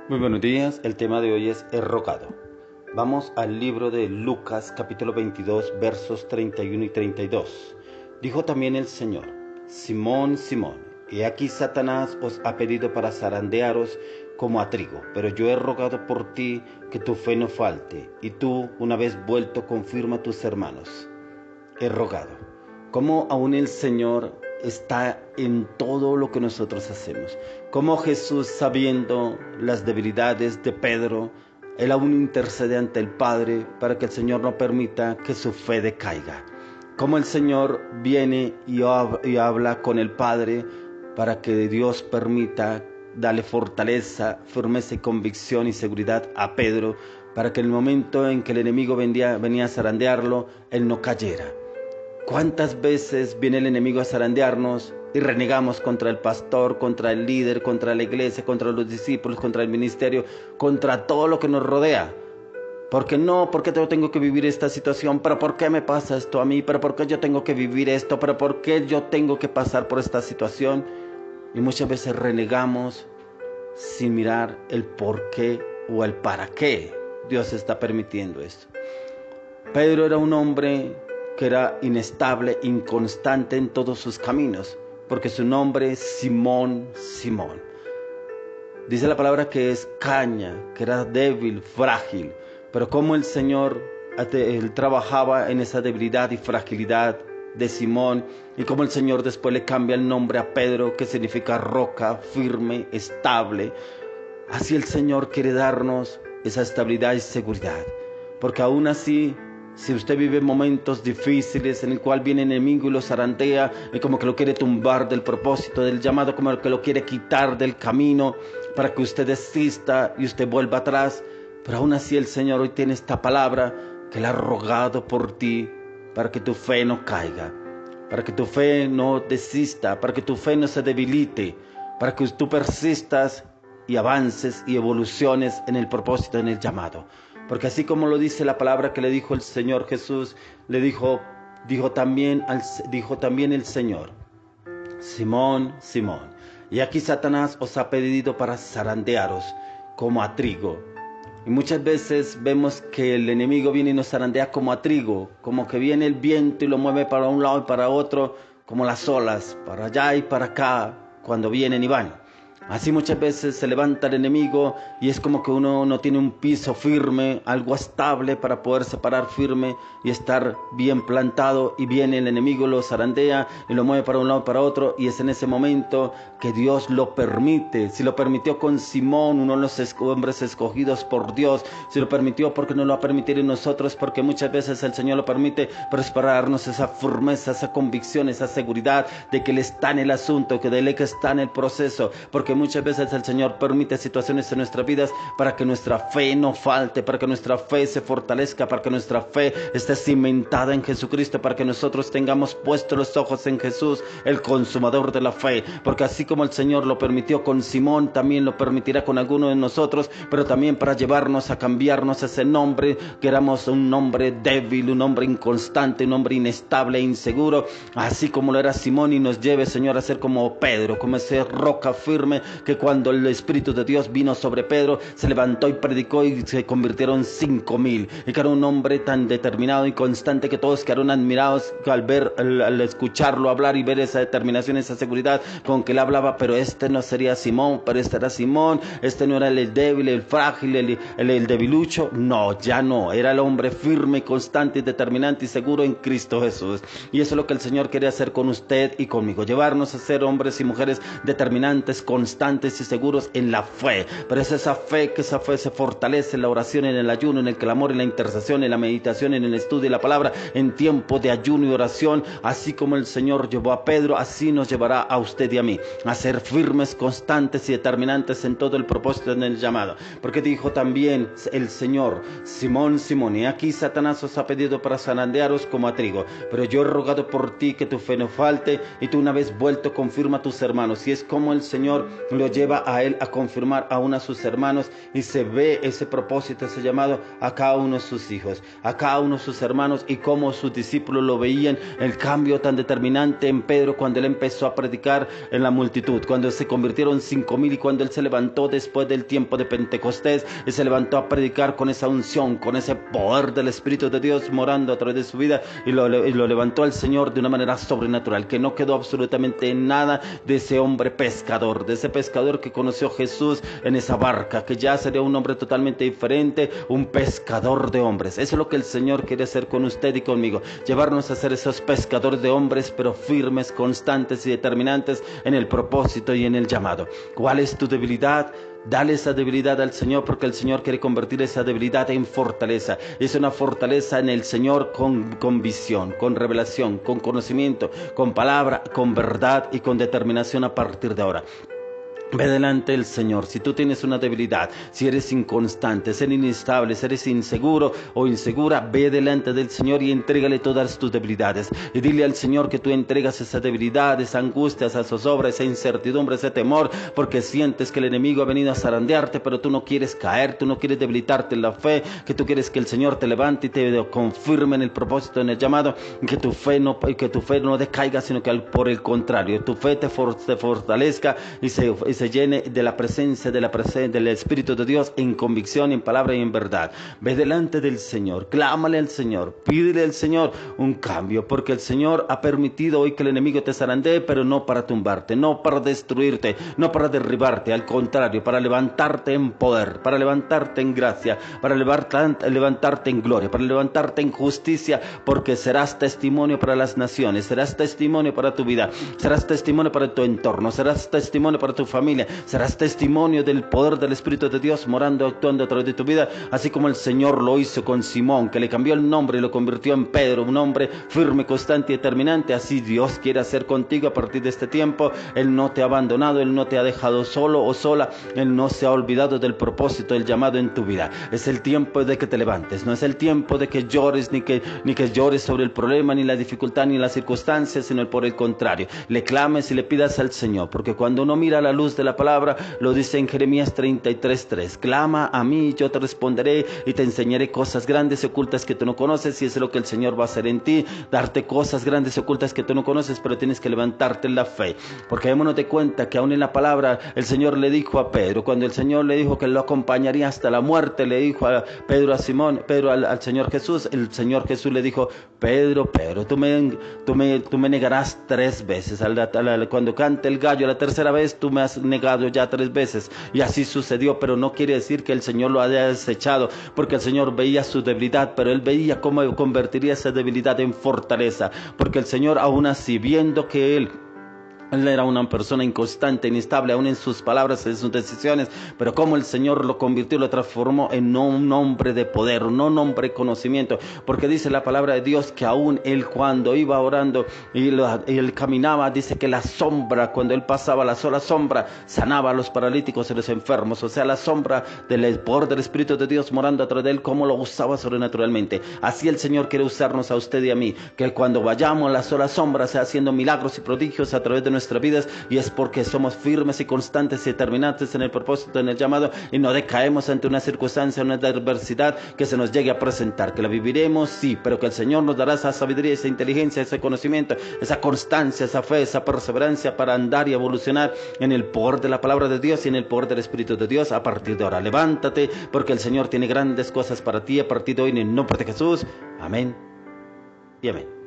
Muy buenos días, el tema de hoy es el rogado. Vamos al libro de Lucas capítulo 22 versos 31 y 32. Dijo también el Señor: Simón, Simón, he aquí Satanás os ha pedido para zarandearos como a trigo, pero yo he rogado por ti que tu fe no falte, y tú, una vez vuelto, confirma a tus hermanos. He rogado. Cómo aún el Señor está en todo lo que nosotros hacemos. Cómo Jesús, sabiendo las debilidades de Pedro, Él aún intercede ante el Padre para que el Señor no permita que su fe decaiga. Cómo el Señor viene y habla con el Padre para que Dios permita darle fortaleza, firmeza y convicción y seguridad a Pedro, para que en el momento en que el enemigo venía a zarandearlo, él no cayera. ¿Cuántas veces viene el enemigo a zarandearnos y renegamos contra el pastor, contra el líder, contra la iglesia, contra los discípulos, contra el ministerio, contra todo lo que nos rodea? ¿Por qué no? ¿Por qué yo tengo que vivir esta situación? ¿Pero por qué me pasa esto a mí? ¿Pero por qué yo tengo que vivir esto? ¿Pero por qué yo tengo que pasar por esta situación? Y muchas veces renegamos sin mirar el por qué o el para qué Dios está permitiendo esto. Pedro era un hombre que era inestable, inconstante en todos sus caminos, porque su nombre es Simón, Simón. Dice la palabra que es caña, que era débil, frágil, pero como el Señor, él trabajaba en esa debilidad y fragilidad de Simón, y como el Señor después le cambia el nombre a Pedro, que significa roca, firme, estable. Así el Señor quiere darnos esa estabilidad y seguridad, porque aún así, si usted vive momentos difíciles en el cual viene el enemigo y lo zarandea y como que lo quiere tumbar del propósito, del llamado, como que lo quiere quitar del camino para que usted desista y usted vuelva atrás, pero aún así el Señor hoy tiene esta palabra que Él ha rogado por ti para que tu fe no caiga, para que tu fe no desista, para que tu fe no se debilite, para que tú persistas y avances y evoluciones en el propósito, en el llamado. Porque así como lo dice la palabra que le dijo el Señor Jesús, dijo también el Señor: Simón, Simón, y aquí Satanás os ha pedido para zarandearos como a trigo. Y muchas veces vemos que el enemigo viene y nos zarandea como a trigo, como que viene el viento y lo mueve para un lado y para otro, como las olas, para allá y para acá, cuando vienen y van. Así muchas veces se levanta el enemigo y es como que uno no tiene un piso firme, algo estable para poderse parar firme y estar bien plantado, y viene el enemigo, lo zarandea y lo mueve para un lado y para otro, y es en ese momento que Dios lo permite. Si lo permitió con Simón, uno de los hombres escogidos por Dios, si lo permitió, ¿por qué no lo va a permitir en nosotros? Porque muchas veces el Señor lo permite, pero es para darnos esa firmeza, esa convicción, esa seguridad de que Él está en el asunto, que de Él está en el proceso, porque muchas veces el Señor permite situaciones en nuestras vidas para que nuestra fe no falte, para que nuestra fe se fortalezca, para que nuestra fe esté cimentada en Jesucristo, para que nosotros tengamos puestos los ojos en Jesús, el consumador de la fe. Porque así como el Señor lo permitió con Simón, también lo permitirá con alguno de nosotros, pero también para llevarnos a cambiarnos ese nombre, que éramos un hombre débil, un hombre inconstante, un hombre inestable e inseguro, así como lo era Simón, y nos lleve, Señor, a ser como Pedro, como esa roca firme, que cuando el Espíritu de Dios vino sobre Pedro, se levantó y predicó y se convirtieron 5,000, y que era un hombre tan determinado y constante que todos quedaron admirados al escucharlo hablar y ver esa determinación, esa seguridad con que él hablaba. Pero este no sería Simón, pero este era Simón, este no era el débil, el frágil, el debilucho, no, ya no, era el hombre firme, constante, determinante y seguro en Cristo Jesús. Y eso es lo que el Señor quiere hacer con usted y conmigo, llevarnos a ser hombres y mujeres determinantes, constantes y seguros en la fe. Pero es esa fe se fortalece en la oración, en el ayuno, en el clamor, en la intercesión, en la meditación, en el estudio de la palabra, en tiempo de ayuno y oración. Así como el Señor llevó a Pedro, así nos llevará a usted y a mí a ser firmes, constantes y determinantes en todo el propósito, en el llamado. Porque dijo también el Señor: Simón, Simón, y aquí Satanás os ha pedido para zarandearos como a trigo, pero yo he rogado por ti que tu fe no falte, y tú, una vez vuelto, confirma a tus hermanos. Y es como el Señor lo lleva a él a confirmar aún a sus hermanos, y se ve ese propósito, ese llamado a cada uno de sus hijos, a cada uno de sus hermanos, y cómo sus discípulos lo veían, el cambio tan determinante en Pedro cuando él empezó a predicar en la multitud, cuando se convirtieron 5,000, y cuando él se levantó después del tiempo de Pentecostés y se levantó a predicar con esa unción, con ese poder del Espíritu de Dios morando a través de su vida, y lo levantó al Señor de una manera sobrenatural, que no quedó absolutamente nada de ese hombre pescador, de ese pescador que conoció Jesús en esa barca, que ya sería un hombre totalmente diferente, un pescador de hombres. Eso es lo que el Señor quiere hacer con usted y conmigo, llevarnos a ser esos pescadores de hombres, pero firmes, constantes y determinantes en el propósito y en el llamado. ¿Cuál es tu debilidad? Dale esa debilidad al Señor, porque el Señor quiere convertir esa debilidad en fortaleza. Es una fortaleza en el Señor con visión, con revelación, con conocimiento, con palabra, con verdad y con determinación a partir de ahora. Ve delante del Señor. Si tú tienes una debilidad, si eres inconstante, si eres inestable, si eres inseguro o insegura, ve delante del Señor y entrégale todas tus debilidades. Y dile al Señor que tú entregas esa debilidad, esa angustia, esa zozobra, esa incertidumbre, ese temor, porque sientes que el enemigo ha venido a zarandearte, pero tú no quieres caer, tú no quieres debilitarte en la fe, que tú quieres que el Señor te levante y te confirme en el propósito, en el llamado, que tu fe no decaiga, sino que por el contrario, tu fe te fortalezca y se llene de la presencia del Espíritu de Dios en convicción, en palabra y en verdad. Ve delante del Señor, clámale al Señor, pídele al Señor un cambio, porque el Señor ha permitido hoy que el enemigo te zarandee, pero no para tumbarte, no para destruirte, no para derribarte, al contrario, para levantarte en poder, para levantarte en gracia, para levantarte en gloria, para levantarte en justicia, porque serás testimonio para las naciones, serás testimonio para tu vida, serás testimonio para tu entorno, serás testimonio para tu familia, serás testimonio del poder del Espíritu de Dios morando, actuando a través de tu vida, así como el Señor lo hizo con Simón, que le cambió el nombre y lo convirtió en Pedro, un hombre firme, constante y determinante. Así Dios quiere hacer contigo a partir de este tiempo. Él no te ha abandonado, Él no te ha dejado solo o sola, Él no se ha olvidado del propósito, del llamado en tu vida. Es el tiempo de que te levantes, no es el tiempo de que llores, ni que llores sobre el problema, ni la dificultad, ni las circunstancias, sino por el contrario, le clames y le pidas al Señor, porque cuando uno mira la luz de la palabra, lo dice en Jeremías 33:3, clama a mí, yo te responderé y te enseñaré cosas grandes y ocultas que tú no conoces. Y eso es lo que el Señor va a hacer en ti, darte cosas grandes y ocultas que tú no conoces, pero tienes que levantarte en la fe, porque démonos de cuenta que aún en la palabra el Señor le dijo a Pedro, cuando el Señor le dijo que lo acompañaría hasta la muerte, le dijo a Pedro, al Señor Jesús, el Señor Jesús le dijo, Pedro, tú me negarás 3 veces, cuando cante el gallo la tercera vez, tú me has negado ya 3 veces. Y así sucedió, pero no quiere decir que el Señor lo haya desechado, porque el Señor veía su debilidad, pero Él veía cómo convertiría esa debilidad en fortaleza, porque el Señor, aún así, viendo que Él era una persona inconstante, inestable, aún en sus palabras, en sus decisiones, pero como el Señor lo convirtió, lo transformó en un hombre de poder, un hombre de conocimiento, porque dice la palabra de Dios que aún él, cuando iba orando y él caminaba, dice que la sombra, cuando él pasaba, la sola sombra sanaba a los paralíticos y los enfermos. O sea, la sombra del poder del Espíritu de Dios morando a través de él, como lo usaba sobrenaturalmente. Así el Señor quiere usarnos a usted y a mí, que cuando vayamos, la sola sombra sea haciendo milagros y prodigios a través de nuestras vidas, y es porque somos firmes y constantes y determinantes en el propósito, en el llamado, y no decaemos ante una circunstancia, una adversidad que se nos llegue a presentar, que la viviremos, sí, pero que el Señor nos dará esa sabiduría, esa inteligencia, ese conocimiento, esa constancia, esa fe, esa perseverancia para andar y evolucionar en el poder de la palabra de Dios y en el poder del Espíritu de Dios a partir de ahora. Levántate, porque el Señor tiene grandes cosas para ti a partir de hoy, en el nombre de Jesús. Amén y amén.